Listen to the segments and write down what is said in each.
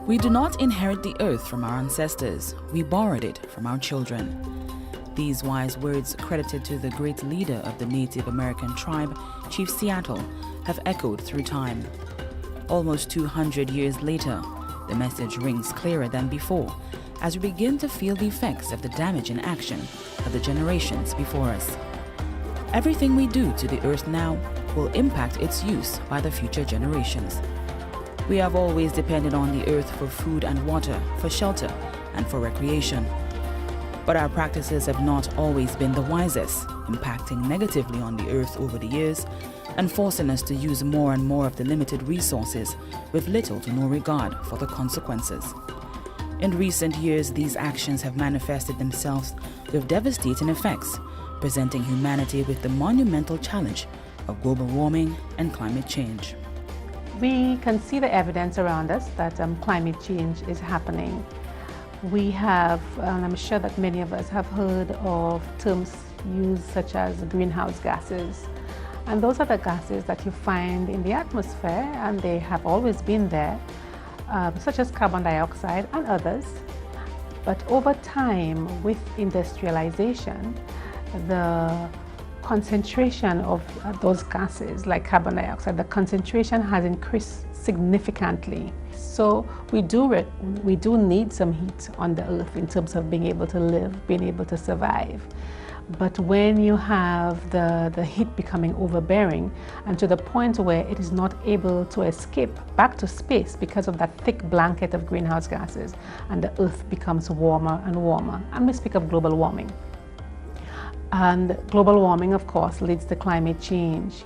We do not inherit the earth from our ancestors, we borrowed it from our children. These wise words, credited to the great leader of the Native American tribe, Chief Seattle, have echoed through time. Almost 200 years later, the message rings clearer than before as we begin to feel the effects of the damage and action of the generations before us. Everything we do to the earth now will impact its use by the future generations. We have always depended on the earth for food and water, for shelter, and for recreation. But our practices have not always been the wisest, impacting negatively on the earth over the years and forcing us to use more and more of the limited resources with little to no regard for the consequences. In recent years, these actions have manifested themselves with devastating effects, presenting humanity with the monumental challenge of global warming and climate change. We can see the evidence around us that climate change is happening. We have, and I'm sure that many of us have heard of terms used such as greenhouse gases. And those are the gases that you find in the atmosphere, and they have always been there, such as carbon dioxide and others. But over time, with industrialization, the concentration of those gases like carbon dioxide, the concentration has increased significantly. So we do need some heat on the earth in terms of being able to live, being able to survive. But when you have the heat becoming overbearing and to the point where it is not able to escape back to space because of that thick blanket of greenhouse gases, and the earth becomes warmer and warmer, and we speak of global warming. And global warming, of course, leads to climate change.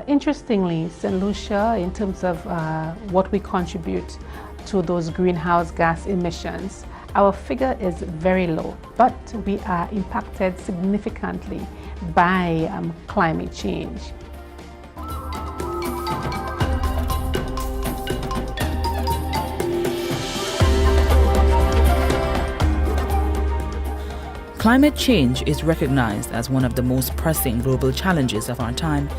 Interestingly, St. Lucia, in terms of what we contribute to those greenhouse gas emissions, our figure is very low, but we are impacted significantly by climate change. Climate change is recognized as one of the most pressing global challenges of our time,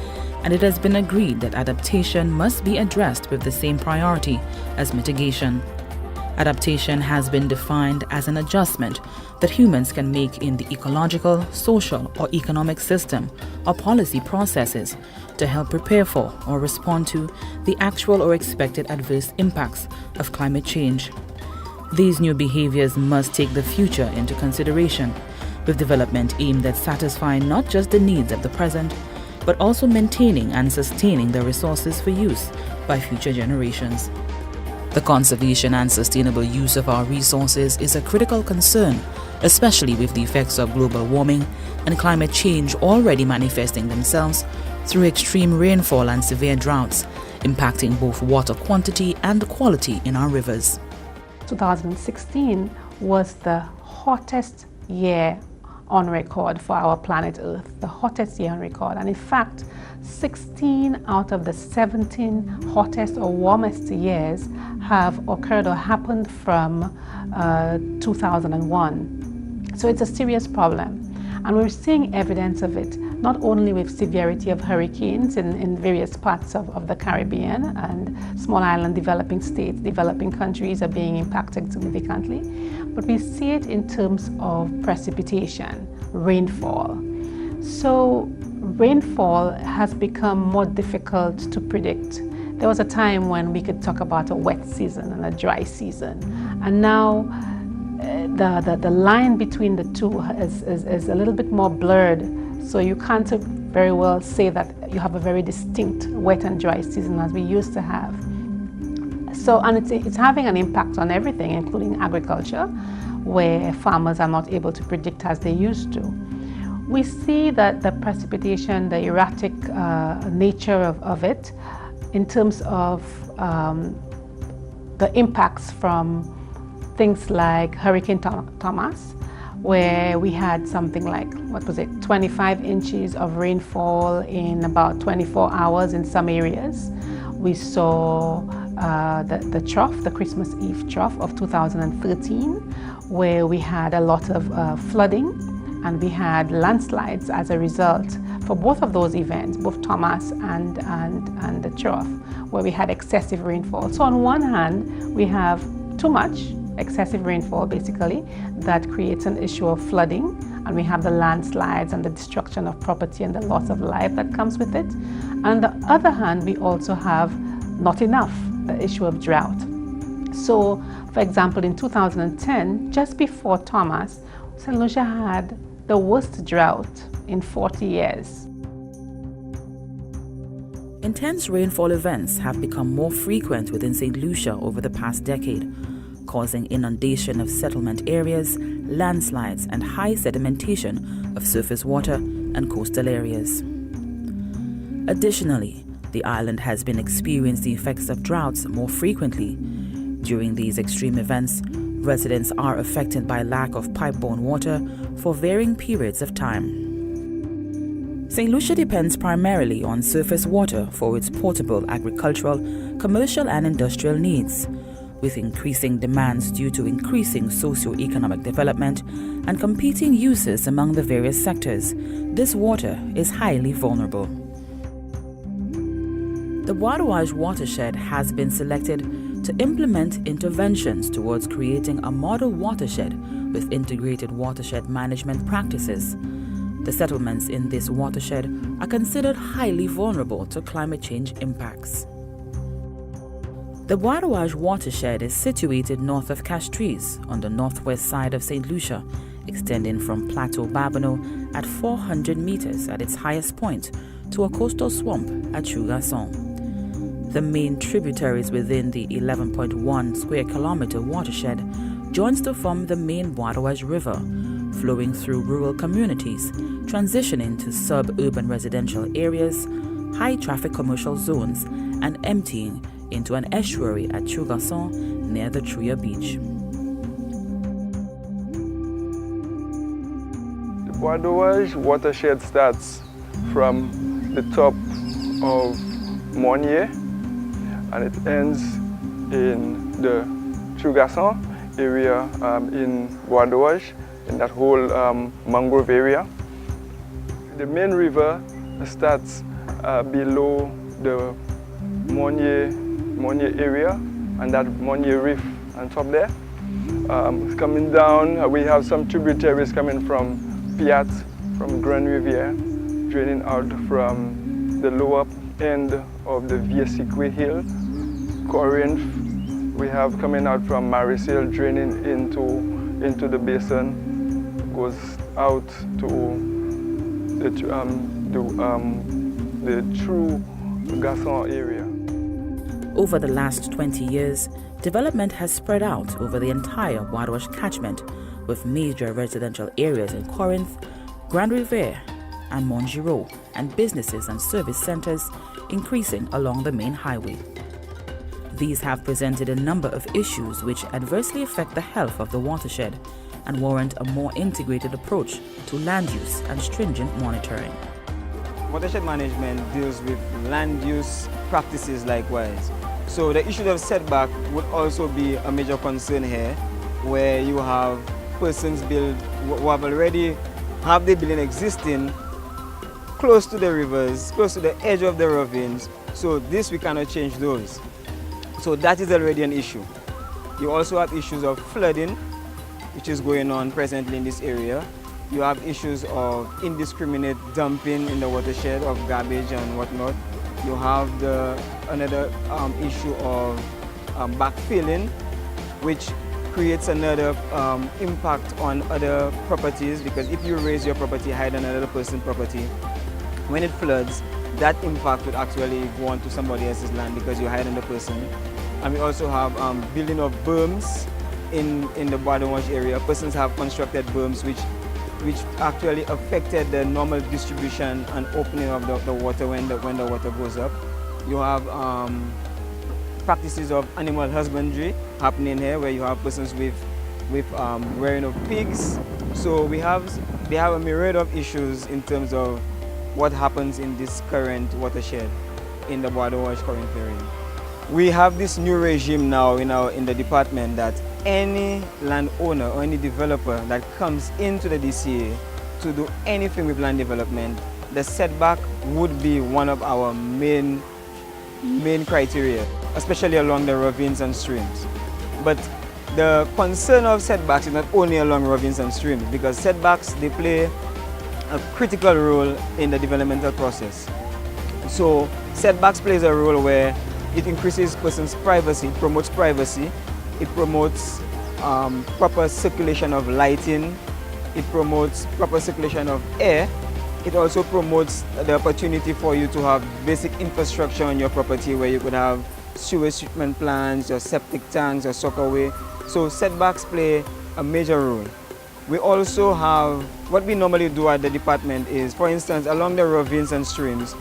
and it has been agreed that adaptation must be addressed with the same priority as mitigation. Adaptation has been defined as an adjustment that humans can make in the ecological, social, or economic system or policy processes to help prepare for or respond to the actual or expected adverse impacts of climate change. These new behaviors must take the future into consideration, with development aimed at satisfying not just the needs of the present, but also maintaining and sustaining the resources for use by future generations. The conservation and sustainable use of our resources is a critical concern, especially with the effects of global warming and climate change already manifesting themselves through extreme rainfall and severe droughts, impacting both water quantity and quality in our rivers. 2016 was the hottest year on record for our planet Earth, the hottest year on record. And in fact, 16 out of the 17 hottest or warmest years have occurred or happened from 2001. So it's a serious problem. And we're seeing evidence of it, not only with severity of hurricanes in various parts of the Caribbean and small island developing states, developing countries are being impacted significantly, but we see it in terms of precipitation, rainfall. So rainfall has become more difficult to predict. There was a time when we could talk about a wet season and a dry season, and now the line between the two is a little bit more blurred, so you can't very well say that you have a very distinct wet and dry season as we used to have. So, and it's having an impact on everything, including agriculture, where farmers are not able to predict as they used to. We see that the precipitation, the erratic nature of it, in terms of the impacts from things like Hurricane Thomas, where we had something like, 25 inches of rainfall in about 24 hours in some areas. We saw the trough, the Christmas Eve trough of 2013, where we had a lot of flooding and we had landslides as a result for both of those events, both Thomas and the trough, where we had excessive rainfall. So on one hand, we have too much excessive rainfall, basically, that creates an issue of flooding, and we have the landslides and the destruction of property and the loss of life that comes with it. On the other hand, we also have not enough, the issue of drought. So, for example, in 2010, just before Thomas, St. Lucia had the worst drought in 40 years. Intense rainfall events have become more frequent within St. Lucia over the past decade, causing inundation of settlement areas, landslides, and high sedimentation of surface water and coastal areas. Additionally, the island has been experiencing the effects of droughts more frequently. During these extreme events, residents are affected by lack of pipe-borne water for varying periods of time. St. Lucia depends primarily on surface water for its potable agricultural, commercial, and industrial needs. With increasing demands due to increasing socio-economic development and competing uses among the various sectors, this water is highly vulnerable. The Watershed watershed has been selected to implement interventions towards creating a model watershed with integrated watershed management practices. The settlements in this watershed are considered highly vulnerable to climate change impacts. The Watershed watershed is situated north of Castries on the northwest side of St. Lucia, extending from Plateau Babonneau at 400 meters at its highest point to a coastal swamp at Chougasson. The main tributaries within the 11.1 square kilometer watershed joins to form the main Watershed River, flowing through rural communities, transitioning to suburban residential areas, high-traffic commercial zones, and emptying into an estuary at Chougasson near the Truya Beach. The Watershed watershed starts from the top of Monnier and it ends in the Chougasson area in Watershed, in that whole mangrove area. The main river starts below the Monnier area and that Monnier reef on top there. Coming down, we have some tributaries coming from Piat, from Grand Riviere, draining out from the lower end of the Vieux-Siquet Hill. Corinth, we have coming out from Marisille, draining into the basin, goes out to the true Gasson area. Over the last 20 years, development has spread out over the entire Watershed catchment, with major residential areas in Corinth, Grand Riviere, and Montgiraud, and businesses and service centers increasing along the main highway. These have presented a number of issues which adversely affect the health of the watershed and warrant a more integrated approach to land use and stringent monitoring. Watershed management deals with land use practices likewise. So the issue of setback would also be a major concern here, where you have persons build who have already have their building existing close to the rivers, close to the edge of the ravines. So this we cannot change those. So that is already an issue. You also have issues of flooding, which is going on presently in this area. You have issues of indiscriminate dumping in the watershed of garbage and whatnot. You have another issue of backfilling, which creates another impact on other properties, because if you raise your property higher than another person's property, when it floods, that impact would actually go on to somebody else's land because you're higher than the person. And we also have building of berms in the Watershed area. Persons have constructed berms which actually affected the normal distribution and opening of the water when the water goes up. You have practices of animal husbandry happening here, where you have persons with rearing of pigs. So they have a myriad of issues in terms of what happens in this current watershed in the Watershed current area. We have this new regime now in the department that any landowner or any developer that comes into the DCA to do anything with land development, the setback would be one of our main criteria, especially along the ravines and streams. But the concern of setbacks is not only along ravines and streams, because setbacks, they play a critical role in the developmental process. So setbacks plays a role where it increases person's privacy, promotes privacy, it promotes proper circulation of lighting, it promotes proper circulation of air. It also promotes the opportunity for you to have basic infrastructure on your property, where you could have sewage treatment plants, your septic tanks, your soakaway. So setbacks play a major role. We also have, what we normally do at the department is, for instance, along the ravines and streams,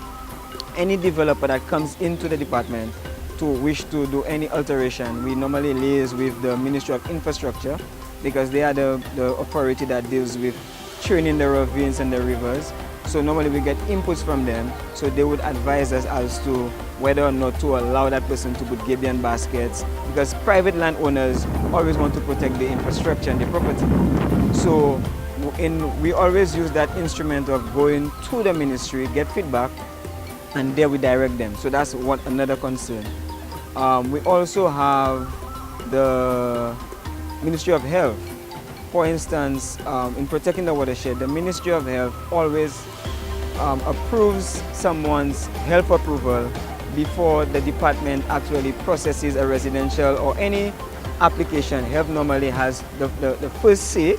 any developer that comes into the department to wish to do any alteration, we normally liaise with the Ministry of Infrastructure, because they are the authority that deals with churning the ravines and the rivers. So normally we get inputs from them, so they would advise us as to whether or not to allow that person to put gabion baskets, because private landowners always want to protect the infrastructure and the property. So we always use that instrument of going to the ministry, get feedback, and there we direct them. So that's another concern. We also have the Ministry of Health. For instance, in protecting the watershed, the Ministry of Health always approves someone's health approval before the department actually processes a residential or any application. Health normally has the first say,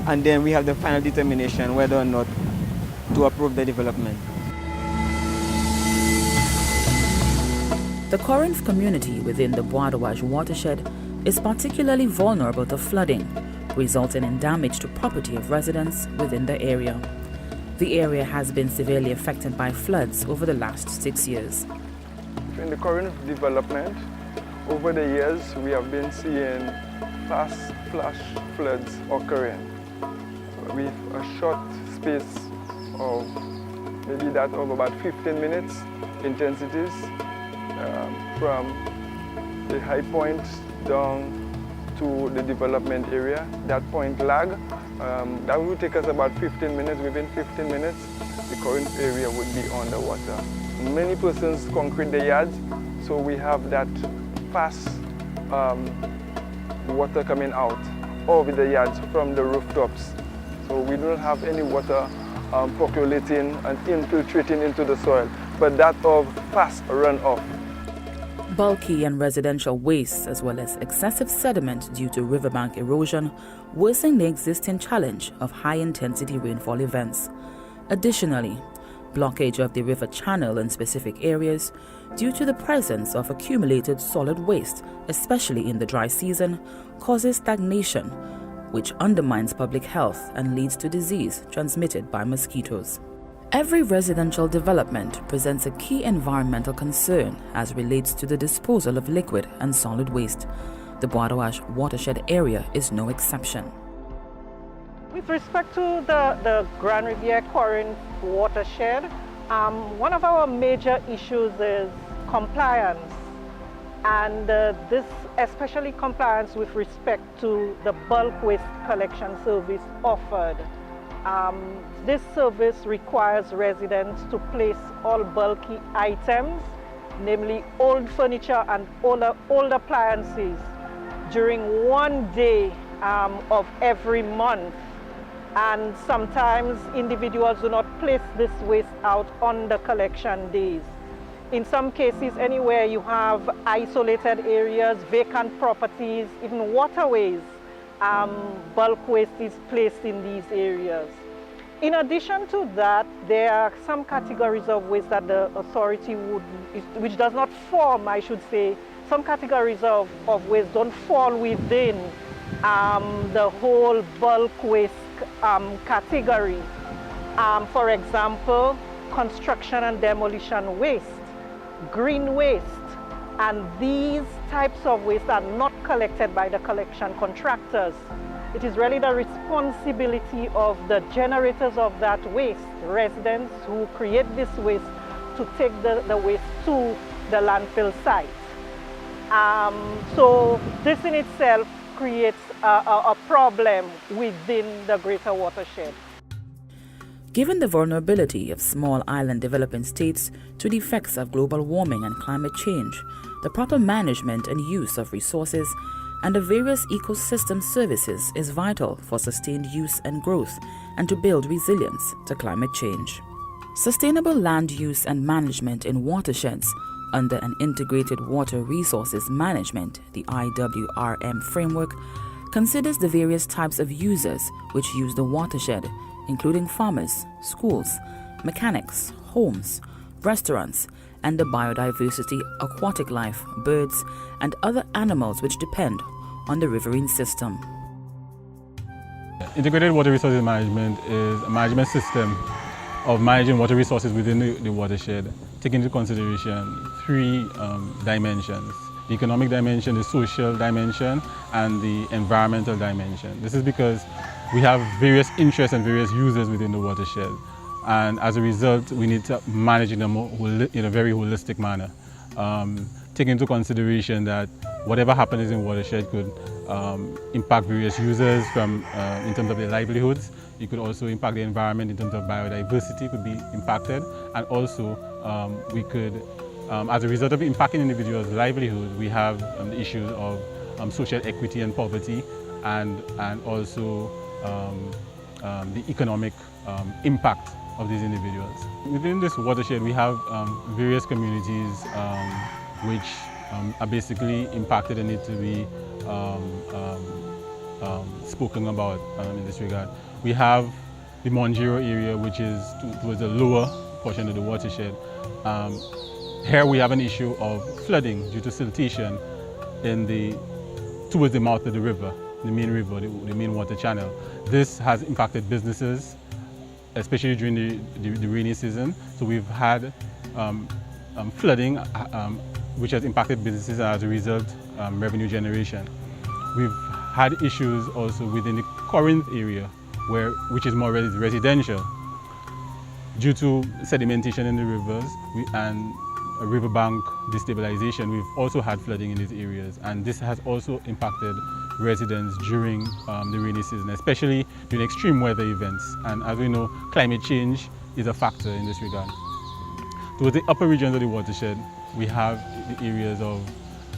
and then we have the final determination whether or not to approve the development. The Corinth community within the Watershed watershed is particularly vulnerable to flooding, resulting in damage to property of residents within the area. The area has been severely affected by floods over the last 6 years. In the Corinth development, over the years, we have been seeing fast flash floods occurring with a short space of maybe that of about 15 minutes intensities from the high point down to the development area. That point lag, that will take us about 15 minutes. Within 15 minutes, the Corinth area would be underwater. Many persons concrete their yards, so we have that fast water coming out of the yards from the rooftops. So we don't have any water percolating and infiltrating into the soil, but that of fast runoff. Bulky and residential waste, as well as excessive sediment due to riverbank erosion, worsen the existing challenge of high-intensity rainfall events. Additionally, blockage of the river channel in specific areas due to the presence of accumulated solid waste, especially in the dry season, causes stagnation, which undermines public health and leads to disease transmitted by mosquitoes. Every residential development presents a key environmental concern as relates to the disposal of liquid and solid waste. The Watershed watershed area is no exception. With respect to the Grand Riviere Corinth watershed, one of our major issues is compliance, and this especially compliance with respect to the bulk waste collection service offered. This service requires residents to place all bulky items, namely old furniture and old appliances, during one day of every month. And sometimes individuals do not place this waste out on the collection days. In some cases, anywhere you have isolated areas, vacant properties, even waterways, bulk waste is placed in these areas. In addition to that, there are some categories of waste that the authority which does not form, I should say, some categories of waste don't fall within the whole bulk waste category. For example, construction and demolition waste, green waste, and these types of waste are not collected by the collection contractors. It is really the responsibility of the generators of that waste, residents who create this waste, to take the waste to the landfill site. So this in itself creates a problem within the greater watershed. Given the vulnerability of small island developing states to the effects of global warming and climate change, the proper management and use of resources and the various ecosystem services is vital for sustained use and growth and to build resilience to climate change. Sustainable land use and management in watersheds under an Integrated Water Resources Management, the IWRM framework, considers the various types of users which use the watershed, including farmers, schools, mechanics, homes, restaurants, and the biodiversity, aquatic life, birds, and other animals which depend on the riverine system. Integrated Water Resources Management is a management system of managing water resources within the watershed, taking into consideration three dimensions: the economic dimension, the social dimension, and the environmental dimension. This is because we have various interests and various users within the watershed, and as a result we need to manage in a very holistic manner, taking into consideration that whatever happens in watershed could impact various users in terms of their livelihoods. It could also impact the environment in terms of biodiversity could be impacted, and also we could, as a result of impacting individuals' livelihood, we have the issues of social equity and poverty, and also the economic impact of these individuals. Within this watershed, we have various communities which are basically impacted and need to be spoken about in this regard. We have the Monjero area, which is towards the lower portion of the watershed. Here we have an issue of flooding due to siltation towards the mouth of the river, the main river, the main water channel. This has impacted businesses, especially during the rainy season. So we've had flooding, which has impacted businesses, and as a result, revenue generation. We've had issues also within the Corinth area, which is more residential. Due to sedimentation in the rivers and riverbank destabilization, we've also had flooding in these areas, and this has also impacted residents during the rainy season, especially during extreme weather events. And as we know, climate change is a factor in this regard. Towards the upper regions of the watershed, we have the areas of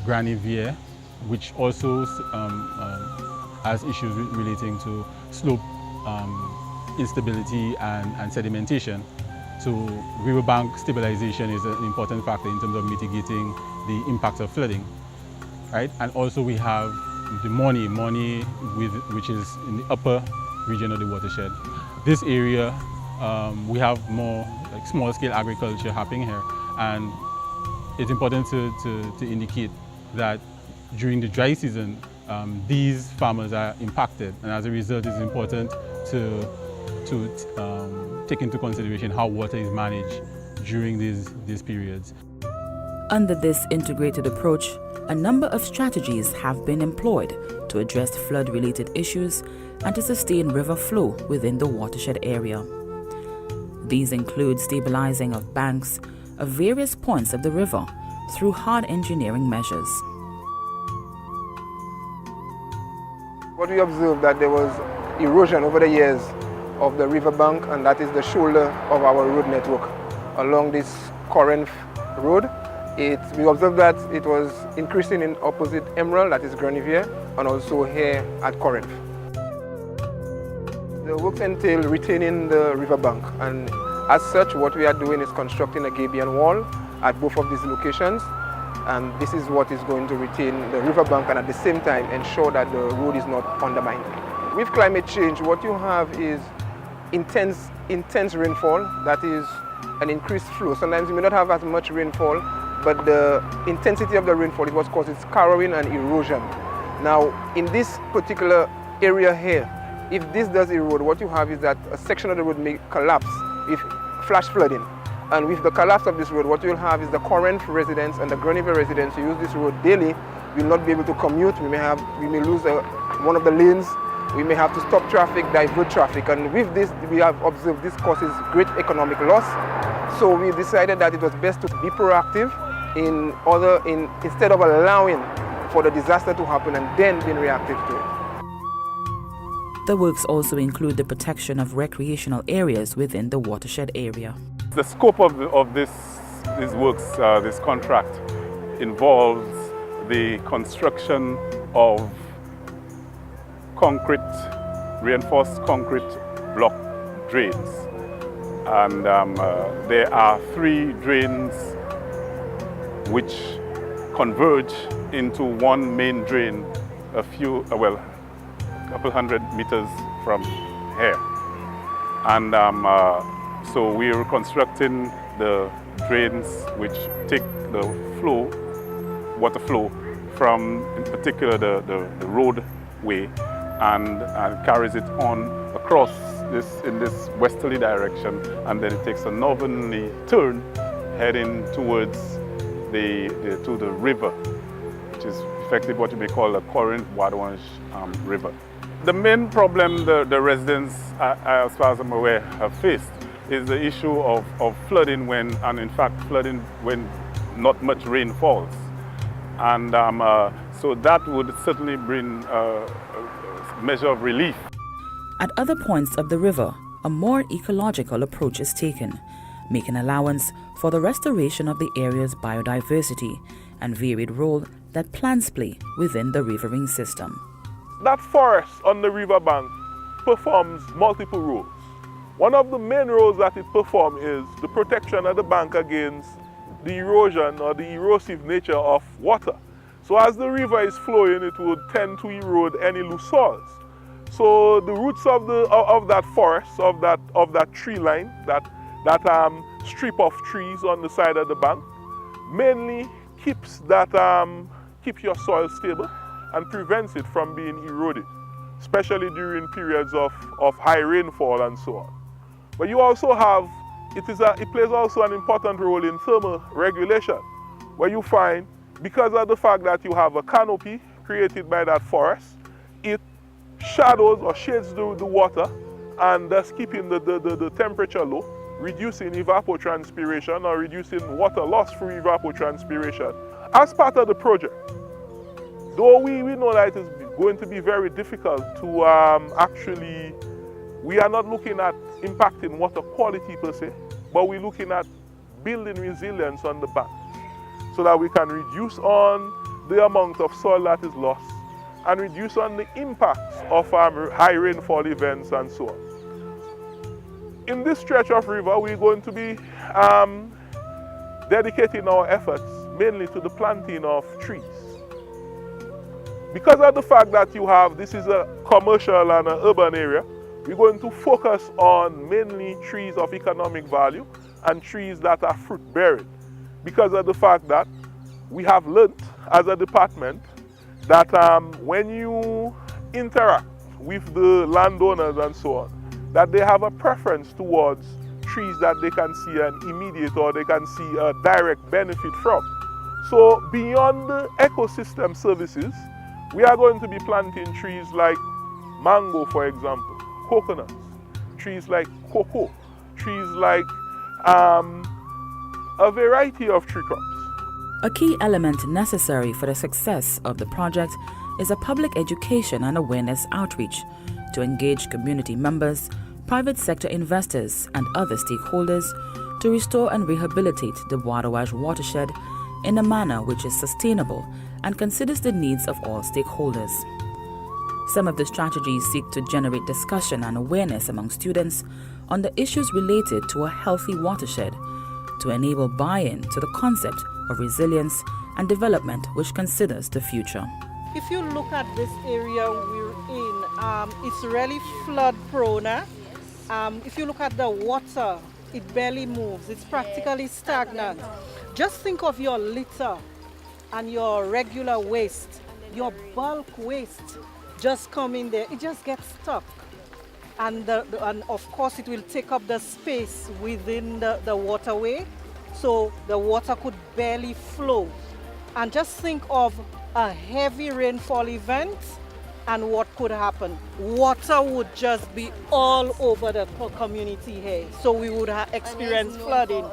Grand Riviere, which also has issues relating to slope instability and sedimentation. So riverbank stabilization is an important factor in terms of mitigating the impacts of flooding, right? And also we have the Moni, which is in the upper region of the watershed. This area, we have more like small-scale agriculture happening here, and it's important to indicate that during the dry season, these farmers are impacted, and as a result, it's important to take into consideration how water is managed during these periods. Under this integrated approach, a number of strategies have been employed to address flood-related issues and to sustain river flow within the watershed area. These include stabilizing of banks of various points of the river through hard engineering measures. What we observed that there was erosion over the years of the riverbank, and that is the shoulder of our road network along this Corinth road. We observed that it was increasing in opposite Emerald, that is Grand Riviere, and also here at Corinth. The works entail retaining the riverbank, and as such what we are doing is constructing a gabion wall at both of these locations, and this is what is going to retain the riverbank and at the same time ensure that the road is not undermined. With climate change, what you have is intense rainfall, that is an increased flow. Sometimes you may not have as much rainfall, but the intensity of the rainfall is what causes scouring and erosion. Now, in this particular area here, if this does erode, what you have is that a section of the road may collapse with flash flooding. And with the collapse of this road, what you'll have is the Corinth residents and the Grand Riviere residents who use this road daily will not be able to commute. We may lose one of the lanes. We may have to stop traffic, divert traffic, and with this, we have observed this causes great economic loss. So we decided that it was best to be proactive instead of allowing for the disaster to happen and then being reactive to it. The works also include the protection of recreational areas within the watershed area. The scope of these works, this contract, involves the construction of reinforced concrete block drains. And there are 3 drains which converge into one main drain a couple hundred meters from here. And so we're constructing the drains which take the water flow from, in particular, the roadway and carries it on across in this westerly direction, and then it takes a northerly turn heading towards to the river, which is effectively what you may call the Watershed River. The main problem the residents, as far as I'm aware, have faced is the issue of flooding flooding when not much rain falls. And so that would certainly bring a measure of relief. At other points of the river, a more ecological approach is taken, making allowance for the restoration of the area's biodiversity and varied role that plants play within the rivering system. That forest on the riverbank performs multiple roles. One of the main roles that it performs is the protection of the bank against the erosion or the erosive nature of water. So as the river is flowing, it would tend to erode any loose soils. So the roots of that forest, of that tree line, that strip of trees on the side of the bank, mainly keeps your soil stable and prevents it from being eroded, especially during periods of high rainfall and so on. But you also have, it plays also an important role in thermal regulation, where you find, because of the fact that you have a canopy created by that forest, it shadows or shades the water and thus keeping the temperature low, reducing evapotranspiration or reducing water loss through evapotranspiration. As part of the project, though we know that it is going to be very difficult to actually, we are not looking at impacting water quality per se, but we're looking at building resilience on the bank so that we can reduce on the amount of soil that is lost and reduce on the impacts of high rainfall events and so on. In this stretch of river, we're going to be dedicating our efforts mainly to the planting of trees. Because of the fact that this is a commercial and an urban area, we're going to focus on mainly trees of economic value and trees that are fruit-bearing. Because of the fact that we have learned as a department that when you interact with the landowners and so on, that they have a preference towards trees that they can see an immediate or they can see a direct benefit from. So beyond the ecosystem services, we are going to be planting trees like mango, for example, coconuts, trees like cocoa, trees like a variety of tree crops. A key element necessary for the success of the project is a public education and awareness outreach to engage community members, private sector investors, and other stakeholders to restore and rehabilitate the Watershed watershed in a manner which is sustainable and considers the needs of all stakeholders. Some of the strategies seek to generate discussion and awareness among students on the issues related to a healthy watershed, to enable buy-in to the concept of resilience and development which considers the future. If you look at this area we're in, it's really flood prone. If you look at the water, it barely moves. It's practically stagnant. Just think of your litter and your regular waste, your bulk waste just come in there. It just gets stuck. And of course it will take up the space within the waterway, so the water could barely flow. And just think of a heavy rainfall event and what could happen. Water would just be all over the community here, so we would experience flooding.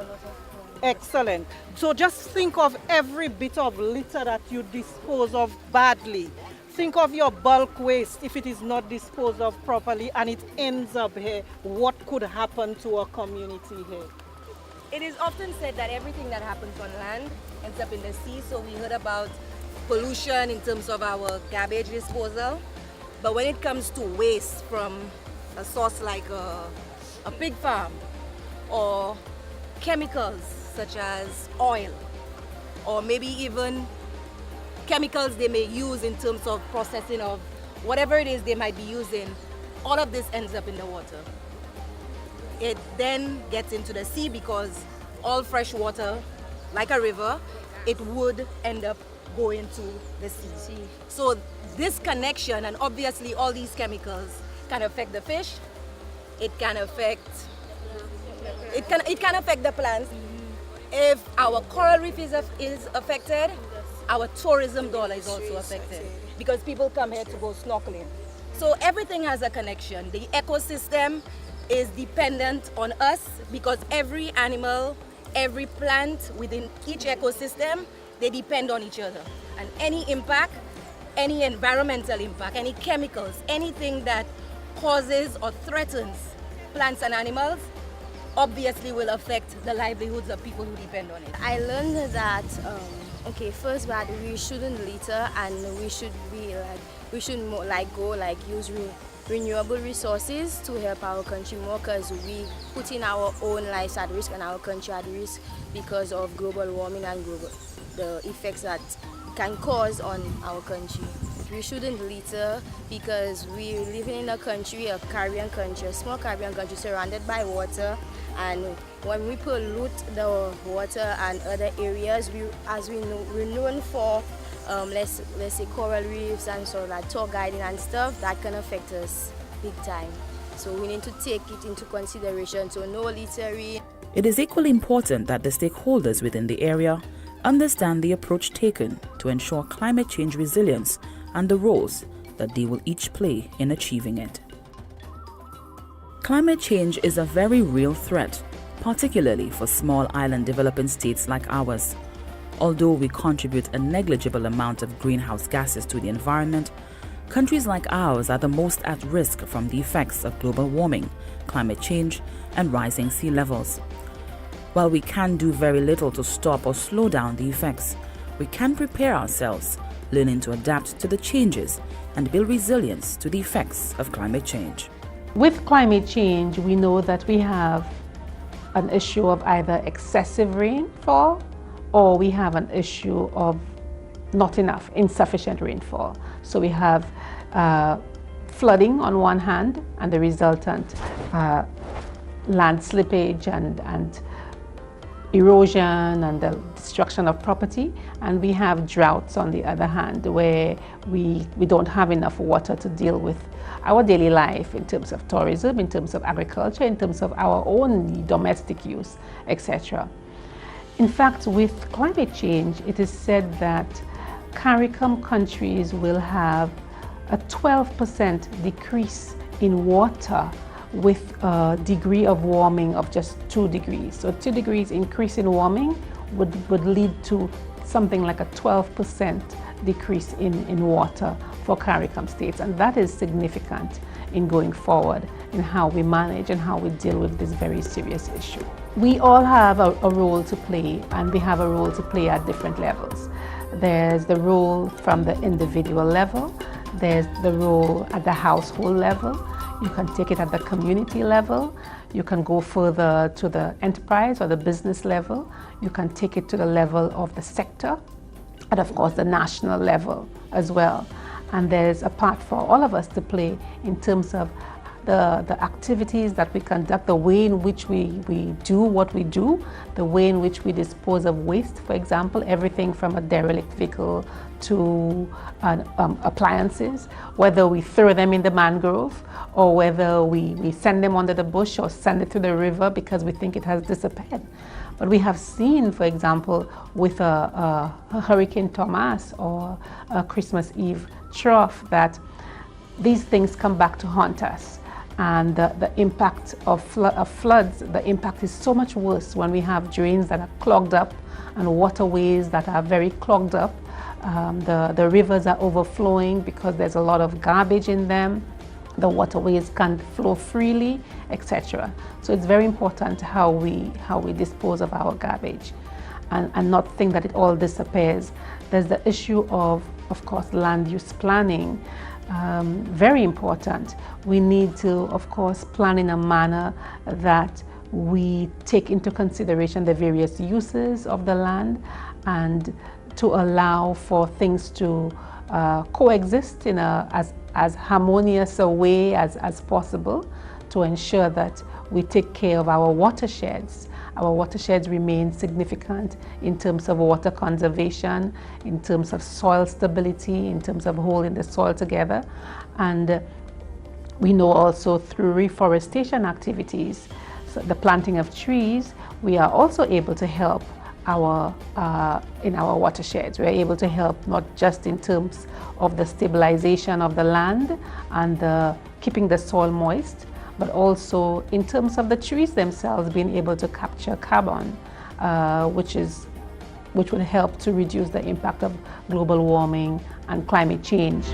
Excellent. So just think of every bit of litter that you dispose of badly. Think of your bulk waste if it is not disposed of properly and it ends up here. What could happen to a community here? It is often said that everything that happens on land ends up in the sea. So we heard about pollution in terms of our garbage disposal. But when it comes to waste from a source like a pig farm, or chemicals such as oil, or maybe even chemicals they may use in terms of processing of whatever it is they might be using, all of this ends up in the water. It then gets into the sea because all fresh water, like a river, it would end up going to the sea. So this connection, and obviously all these chemicals can affect the fish, it can affect the plants. If our coral reef is affected, our tourism dollar is also affected because people come here to go snorkeling. So everything has a connection. The ecosystem is dependent on us because every animal, every plant within each ecosystem, they depend on each other. And any impact, any environmental impact, any chemicals, anything that causes or threatens plants and animals, obviously will affect the livelihoods of people who depend on it. I learned that first that we shouldn't litter, and we should use renewable resources to help our country more, because we putting our own lives at risk and our country at risk because of global warming and the effects that can cause on our country. We shouldn't litter because we're living in a country, a Caribbean country, a small Caribbean country surrounded by water, and when we pollute the water and other areas, we're known for let's say coral reefs and so like tour guiding and stuff that can affect us big time. So we need to take it into consideration. So no littering. It is equally important that the stakeholders within the area understand the approach taken to ensure climate change resilience and the roles that they will each play in achieving it. Climate change is a very real threat, particularly for small island developing states like ours. Although we contribute a negligible amount of greenhouse gases to the environment, countries like ours are the most at risk from the effects of global warming, climate change, and rising sea levels. While we can do very little to stop or slow down the effects, we can prepare ourselves, learning to adapt to the changes and build resilience to the effects of climate change. With climate change, we know that we have an issue of either excessive rainfall, or we have an issue of not enough, insufficient rainfall. So we have flooding on one hand and the resultant land slippage and erosion and the destruction of property, and we have droughts on the other hand, where we don't have enough water to deal with our daily life in terms of tourism, in terms of agriculture, in terms of our own domestic use, etc. In fact, with climate change, it is said that CARICOM countries will have a 12% decrease in water with a degree of warming of just 2 degrees. So 2 degrees increase in warming would lead to something like a 12% decrease in water for CARICOM states. And that is significant in going forward in how we manage and how we deal with this very serious issue. We all have a role to play, and we have a role to play at different levels. There's the role from the individual level, there's the role at the household level, you can take it at the community level, you can go further to the enterprise or the business level, you can take it to the level of the sector, and of course the national level as well. And there's a part for all of us to play in terms of the activities that we conduct, the way in which we do what we do, the way in which we dispose of waste, for example, everything from a derelict vehicle to appliances, whether we throw them in the mangrove or whether we send them under the bush or send it to the river because we think it has disappeared. But we have seen, for example, with a Hurricane Thomas or a Christmas Eve trough, that these things come back to haunt us. And the impact of floods, the impact is so much worse when we have drains that are clogged up and waterways that are very clogged up, The rivers are overflowing because there's a lot of garbage in them. The waterways can't flow freely, etc. So it's very important how we dispose of our garbage, and not think that it all disappears. There's the issue of course, land use planning. Very important. We need to, of course, plan in a manner that we take into consideration the various uses of the land and to allow for things to coexist in as harmonious a way as possible, to ensure that we take care of our watersheds. Our watersheds remain significant in terms of water conservation, in terms of soil stability, in terms of holding the soil together. And we know also through reforestation activities, so the planting of trees, we are also able to help in our watersheds. We're able to help not just in terms of the stabilization of the land and keeping the soil moist, but also in terms of the trees themselves being able to capture carbon, which will help to reduce the impact of global warming and climate change.